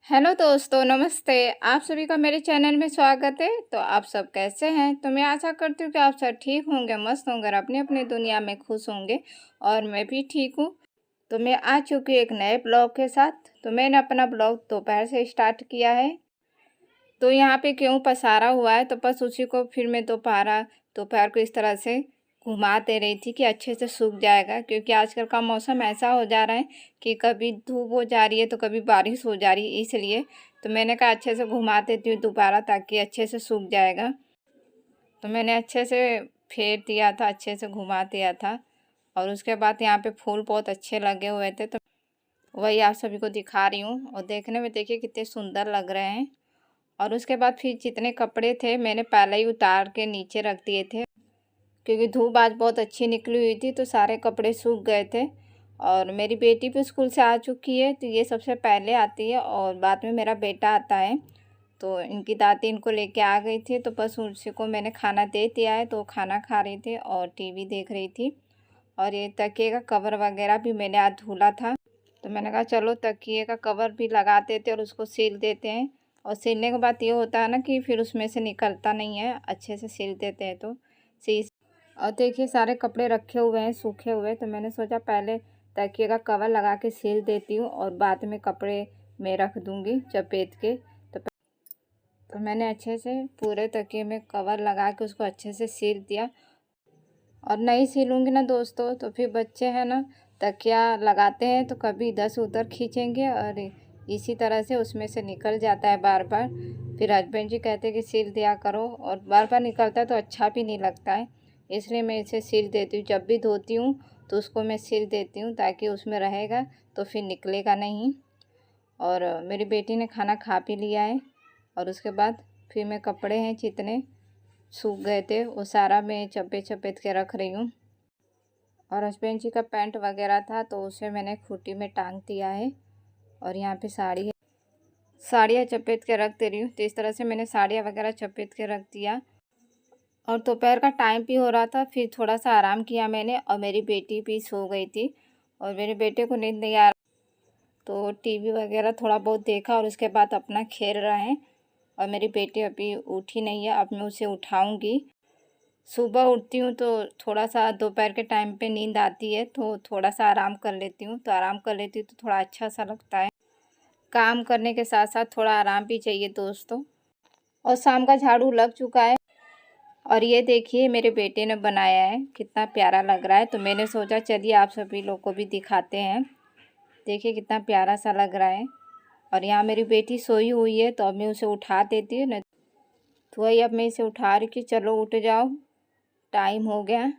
Hello दोस्तों, नमस्ते। आप सभी का मेरे चैनल में स्वागत है। तो आप सब कैसे हैं? तो मैं आशा करती हूँ कि आप सब ठीक होंगे, मस्त होंगे और अपनी अपनी दुनिया में खुश होंगे। और मैं भी ठीक हूँ। तो मैं आ चुकी हूँ एक नए ब्लॉग के साथ। तो मैंने अपना ब्लॉग दोपहर से स्टार्ट किया है। तो यहाँ पे गेहूँ पसारा हुआ है, तो बस उसी को फिर मैं दोपहर को इस तरह से घुमा दे रही थी कि अच्छे से सूख जाएगा, क्योंकि आजकल का मौसम ऐसा हो जा रहा है कि कभी धूप हो जा रही है तो कभी बारिश हो जा रही है। इसलिए तो मैंने कहा अच्छे से घुमा देती हूँ दोबारा, ताकि अच्छे से सूख जाएगा। तो मैंने अच्छे से फेर दिया था, अच्छे से घुमा दिया था। और उसके बाद यहाँ पे फूल बहुत अच्छे लगे हुए थे, तो वही आप सभी को दिखा रही हूँ। और देखने में देखिए कितने सुंदर लग रहे हैं। और उसके बाद फिर जितने कपड़े थे मैंने पहले ही उतार के नीचे रख दिए थे, क्योंकि धूप आज बहुत अच्छी निकली हुई थी, तो सारे कपड़े सूख गए थे। और मेरी बेटी भी स्कूल से आ चुकी है, तो ये सबसे पहले आती है और बाद में मेरा बेटा आता है। तो इनकी दादी इनको लेके आ गई थी, तो बस उसी को मैंने खाना दे दिया है। तो वो खाना खा रही थी और टीवी देख रही थी। और ये तकिए का कवर वगैरह भी मैंने आज धुला था, तो मैंने कहा चलो तकिए का कवर भी लगा देते और उसको सील देते हैं। और सीलने के बाद ये होता है ना कि फिर उसमें से निकलता नहीं है, अच्छे से सील देते हैं तो सी। और देखिए सारे कपड़े रखे हुए हैं सूखे हुए, तो मैंने सोचा पहले तकिए का कवर लगा के सील देती हूँ और बाद में कपड़े में रख दूँगी चपेट के। तो मैंने अच्छे से पूरे तकिए में कवर लगा के उसको अच्छे से सील दिया। और नहीं सिलूँगी ना दोस्तों, तो फिर बच्चे हैं ना, तकिया लगाते हैं तो कभी इधर से उधर खींचेंगे और इसी तरह से उसमें से निकल जाता है बार बार। फिर हस्बैंड जी कहते हैं कि सिल दिया करो, और बार बार निकलता है तो अच्छा भी नहीं लगता है। इसलिए मैं इसे सिल देती हूँ, जब भी धोती हूँ तो उसको मैं सिल देती हूँ, ताकि उसमें रहेगा तो फिर निकलेगा नहीं। और मेरी बेटी ने खाना खा भी लिया है। और उसके बाद फिर मैं कपड़े हैं जितने सूख गए थे वो सारा मैं चपेट के रख रही हूँ। और हस्बैंड जी का पैंट वगैरह था तो उसे मैंने खूंटी में टांग दिया है। और यहाँ पे साड़ी है, साड़ियाँ चपेट के रख दे रही हूँ। तो इस तरह से मैंने साड़ियाँ वगैरह चपेट के रख दिया। और दोपहर का टाइम भी हो रहा था, फिर थोड़ा सा आराम किया मैंने। और मेरी बेटी भी सो गई थी और मेरे बेटे को नींद नहीं आ रहा, तो टीवी वगैरह थोड़ा बहुत देखा और उसके बाद अपना खेल रहे हैं। और मेरी बेटी अभी उठी नहीं है, अब मैं उसे उठाऊँगी। सुबह उठती हूँ तो थोड़ा सा दोपहर के टाइम पे नींद आती है, तो थोड़ा सा आराम कर लेती हूँ। तो आराम कर लेती हूँ तो थोड़ा अच्छा सा लगता है। काम करने के साथ साथ थोड़ा आराम भी चाहिए दोस्तों। और शाम का झाड़ू लग चुका है। और ये देखिए मेरे बेटे ने बनाया है, कितना प्यारा लग रहा है। तो मैंने सोचा चलिए आप सभी लोग को भी दिखाते हैं। देखिए कितना प्यारा सा लग रहा है। और यहाँ मेरी बेटी सोई हुई है, तो अब मैं उसे उठा देती हूँ ना। तो वही अब मैं इसे उठा रही कि चलो उठ जाओ, टाइम हो गया।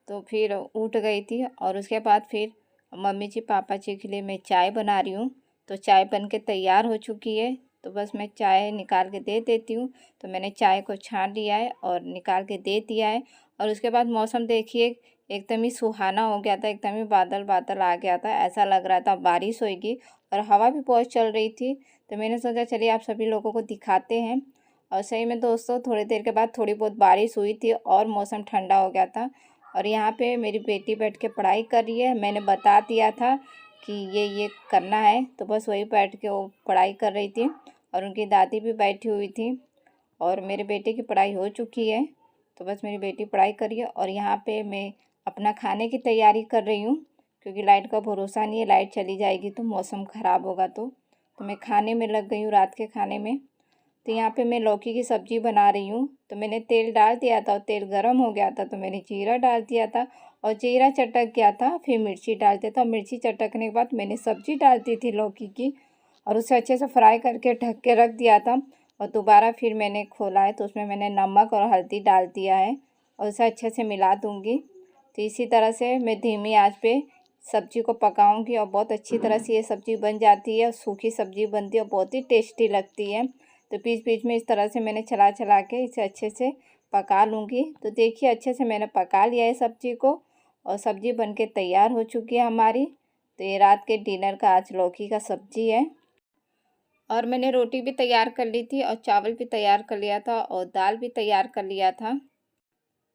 तो फिर उठ गई थी। और उसके बाद फिर मम्मी जी पापा जी के लिए मैं चाय बना रही हूँ। तो चाय बन के तैयार हो चुकी है, तो बस मैं चाय निकाल के दे देती हूँ। तो मैंने चाय को छान लिया है और निकाल के दे दिया है। और उसके बाद मौसम देखिए एकदम ही सुहाना हो गया था, एकदम ही बादल बादल आ गया था, ऐसा लग रहा था बारिश होगी। और हवा भी बहुत चल रही थी। तो मैंने सोचा चलिए आप सभी लोगों को दिखाते हैं। और सही में दोस्तों थोड़ी देर के बाद थोड़ी बहुत बारिश हुई थी और मौसम ठंडा हो गया था। और यहाँ पे मेरी बेटी बैठ के पढ़ाई कर रही है। मैंने बता दिया था कि ये करना है, तो बस वही बैठ के वो पढ़ाई कर रही थी। और उनकी दादी भी बैठी हुई थी। और मेरे बेटे की पढ़ाई हो चुकी है, तो बस मेरी बेटी पढ़ाई कर रही है। और यहाँ पे मैं अपना खाने की तैयारी कर रही हूँ, क्योंकि लाइट का भरोसा नहीं है, लाइट चली जाएगी तो मौसम ख़राब होगा। तो मैं खाने में लग गई हूँ, रात के खाने में। तो यहाँ पे मैं लौकी की सब्ज़ी बना रही हूँ। तो मैंने तेल डाल दिया था और तेल गरम हो गया था, तो मैंने जीरा डाल दिया था। और जीरा चटक गया था, फिर मिर्ची डाल दिया था। मिर्ची चटकने के बाद मैंने सब्ज़ी डाल दी थी लौकी की, और उसे अच्छे से फ्राई करके ढक के रख दिया था। और दोबारा फिर मैंने खोला है, तो उसमें मैंने नमक और हल्दी डाल दिया है और उसे अच्छे से मिला दूँगी। तो इसी तरह से मैं धीमी आंच पे सब्ज़ी को पकाऊंगी और बहुत अच्छी तरह से ये सब्ज़ी बन जाती है। सूखी सब्ज़ी बनती है और बहुत ही टेस्टी लगती है। तो बीच बीच में इस तरह से मैंने चला चला के इसे अच्छे से पका लूँगी। तो देखिए अच्छे से मैंने पका लिया है सब्ज़ी को, और सब्ज़ी बनके तैयार हो चुकी है हमारी। तो ये रात के डिनर का आज लौकी का सब्ज़ी है। और मैंने रोटी भी तैयार कर ली थी और चावल भी तैयार कर लिया था और दाल भी तैयार कर लिया था।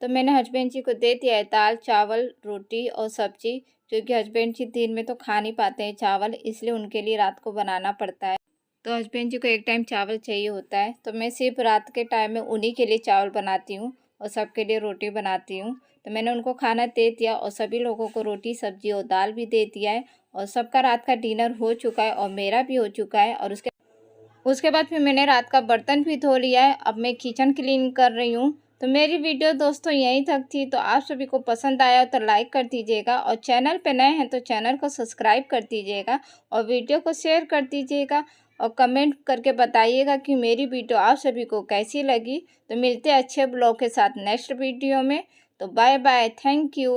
तो मैंने हस्बैंड जी को दे दिया है दाल चावल रोटी और सब्ज़ी, क्योंकि हस्बैंड जी दिन में तो खा नहीं पाते हैं चावल, इसलिए उनके लिए रात को बनाना पड़ता है। तो हस्बैंड जी को एक टाइम चावल चाहिए होता है, तो मैं सिर्फ रात के टाइम में उन्हीं के लिए चावल बनाती हूँ और सबके लिए रोटी बनाती हूँ। तो मैंने उनको खाना दे दिया और सभी लोगों को रोटी, सब्जी और दाल भी दे दिया है और सबका रात का डिनर हो चुका है और मेरा भी हो चुका है। और उसके बाद फिर मैंने रात का बर्तन भी धो लिया है। अब मैं किचन क्लीन कर रही हूँ। तो मेरी वीडियो दोस्तों यहीं तक थी। तो आप सभी को पसंद आया तो लाइक कर दीजिएगा और चैनल पे नए हैं तो चैनल को सब्सक्राइब कर दीजिएगा और वीडियो को शेयर कर दीजिएगा और कमेंट करके बताइएगा कि मेरी वीडियो आप सभी को कैसी लगी। तो मिलते हैं अच्छे ब्लॉग के साथ नेक्स्ट वीडियो में। तो बाय बाय, थैंक यू।